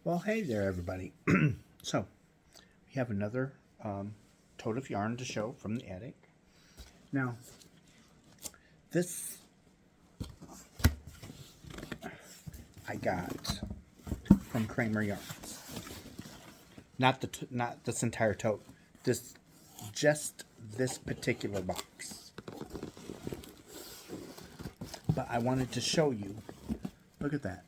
Well, hey there, everybody. So, we have another tote of yarn to show from the attic. Now, this I got from Kramer Yarns. Not this entire tote. This just this particular box. But I wanted to show you. Look at that.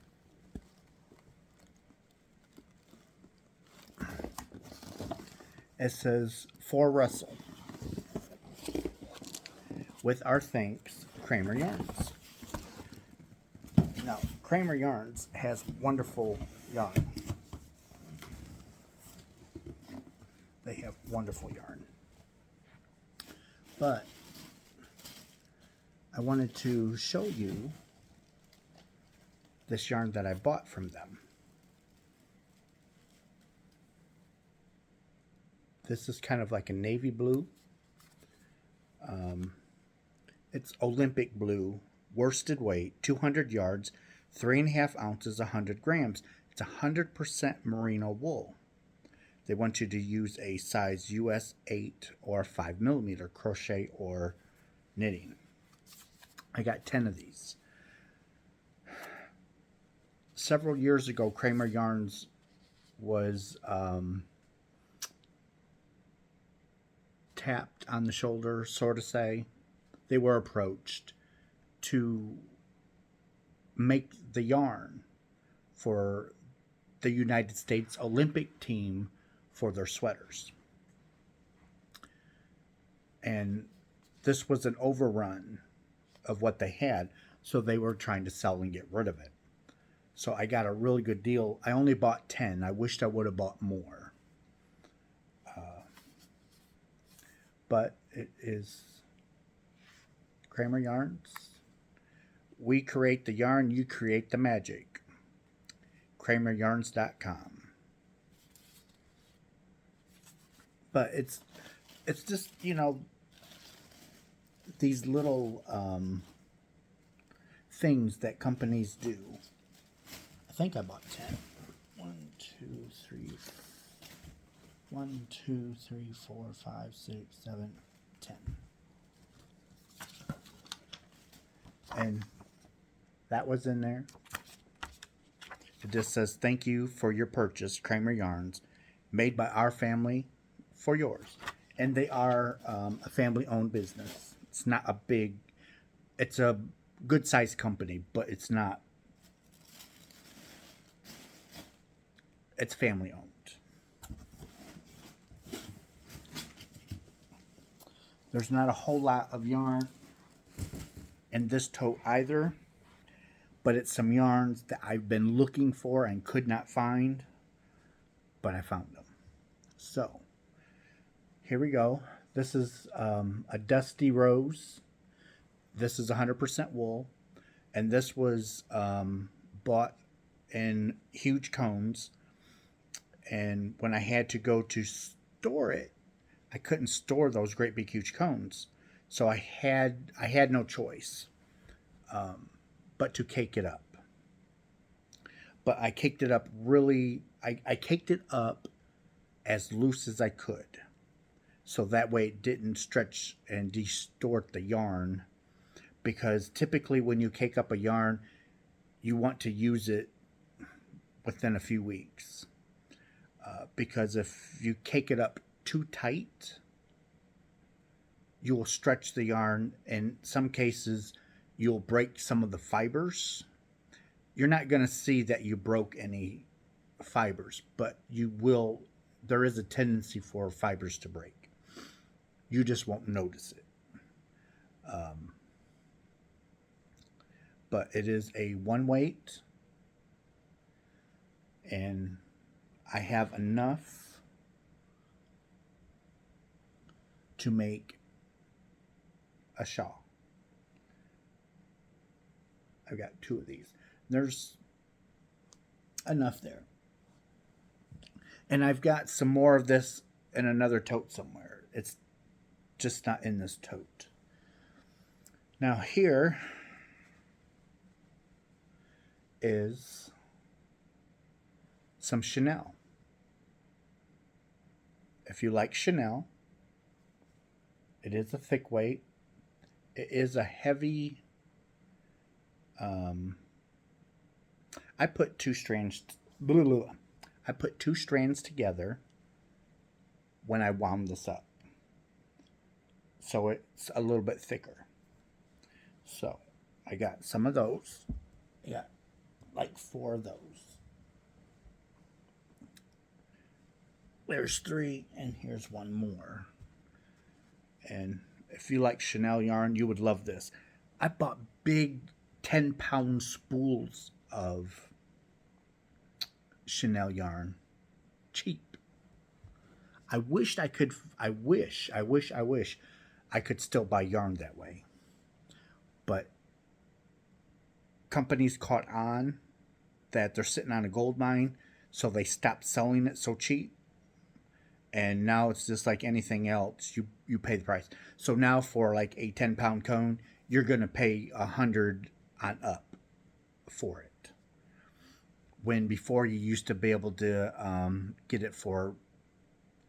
It says for Russell. With our thanks, Kramer Yarns. Now, Kramer Yarns has wonderful yarn. They have wonderful yarn. But I wanted to show you this yarn that I bought from them. This is kind of like a navy blue. It's Olympic blue, worsted weight, 200 yards, 3.5 ounces, 100 grams. It's 100% merino wool. They want you to use a size U.S.A or 5mm crochet or knitting. I got 10 of these. Several years ago, Kramer Yarns was tapped on the shoulder, sort of say. They were approached to make the yarn for the United States Olympic team for their sweaters. And this was an overrun of what they had, so they were trying to sell and get rid of it. So I got a really good deal. I only bought 10. I wished I would have bought more. But it is Kramer Yarns. We create the yarn, you create the magic. KramerYarns.com. But it's just, these little things that companies do. I think I bought 10. 1, 2, 3, 4, 5, 6, 7, 10. And that was in there. It just says, thank you for your purchase, Kramer Yarns, made by our family for yours. And they are a family-owned business. It's not a big, it's a good-sized company, but it's not, it's family-owned. There's not a whole lot of yarn in this tote either, but it's some yarns that I've been looking for and could not find, but I found them. So, here we go. This is a Dusty Rose. This is 100% wool, and this was bought in huge cones, and when I had to go to store it, I couldn't store those great big huge cones, so I had no choice but to cake it up. But I caked it up really, I caked it up as loose as I could, so that way it didn't stretch and distort the yarn, because typically when you cake up a yarn, you want to use it within a few weeks, because if you cake it up too tight, you will stretch the yarn. In some cases, you'll break some of the fibers. You're not going to see that you broke any fibers, but you will. There is a tendency for fibers to break. You just won't notice it. But it is a one weight, and I have enough to make a shawl. I've got 2 of these. There's enough there. And I've got some more of this in another tote somewhere. It's just not in this tote. Now here is some Chanel. If you like Chanel, it is a thick weight. It is a heavy. I put two strands. I put two strands together when I wound this up, so it's a little bit thicker. So I got some of those. I got like 4 of those. There's 3, and here's one more. And if you like Chanel yarn, you would love this. I bought big 10-pound spools of Chanel yarn. Cheap. I wish I could still buy yarn that way. But companies caught on that they're sitting on a gold mine, so they stopped selling it so cheap. And now it's just like anything else. You pay the price. So now for like a 10-pound cone, you're going to pay $100 on up for it. When before you used to be able to get it for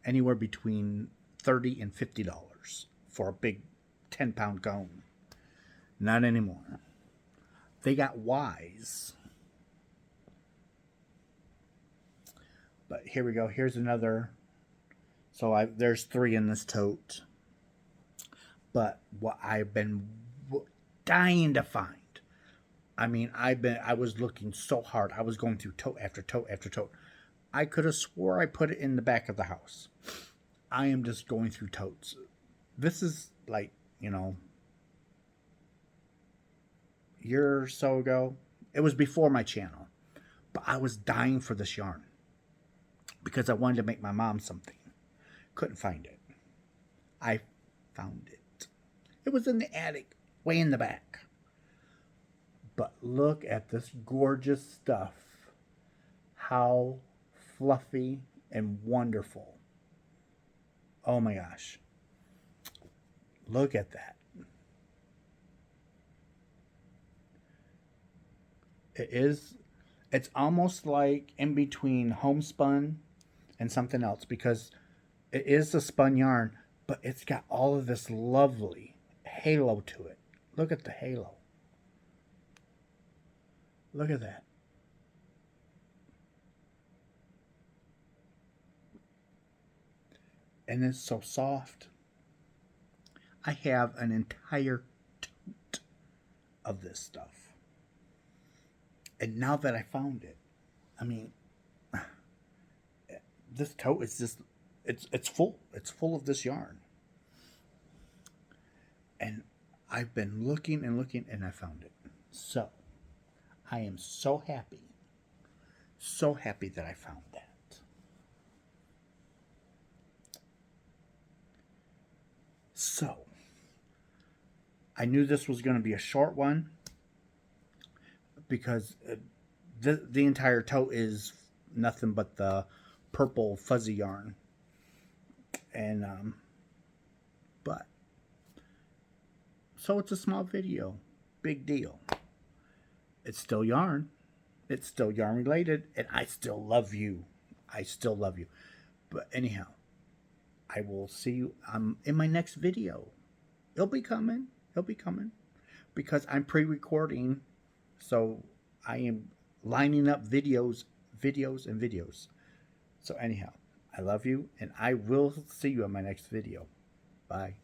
anywhere between $30 and $50 for a big 10-pound cone. Not anymore. They got wise. But here we go. Here's another. So there's 3 in this tote. But what I've been dying to find. I mean, I was looking so hard. I was going through tote after tote after tote. I could have swore I put it in the back of the house. I am just going through totes. This is like, a year or so ago. It was before my channel. But I was dying for this yarn. Because I wanted to make my mom something. Couldn't find it. I found it. It was in the attic, way in the back. But look at this gorgeous stuff. How fluffy and wonderful. Oh my gosh. Look at that. It's almost like in between homespun and something else, because it is a spun yarn, but it's got all of this lovely halo to it. Look at the halo. Look at that. And it's so soft. I have an entire tote of this stuff. And now that I found it, I mean, this tote is just, it's full. It's full of this yarn. And I've been looking and looking, and I found it. So, I am so happy that I found that. So, I knew this was going to be a short one, because the entire tote is nothing but the purple fuzzy yarn. And but so it's a small video. Big deal. It's still yarn. It's still yarn related, and I still love you. I still love you. But anyhow, I will see you in my next video. It'll be coming. Because I'm pre-recording, so I am lining up videos. So anyhow, I love you, and I will see you in my next video. Bye.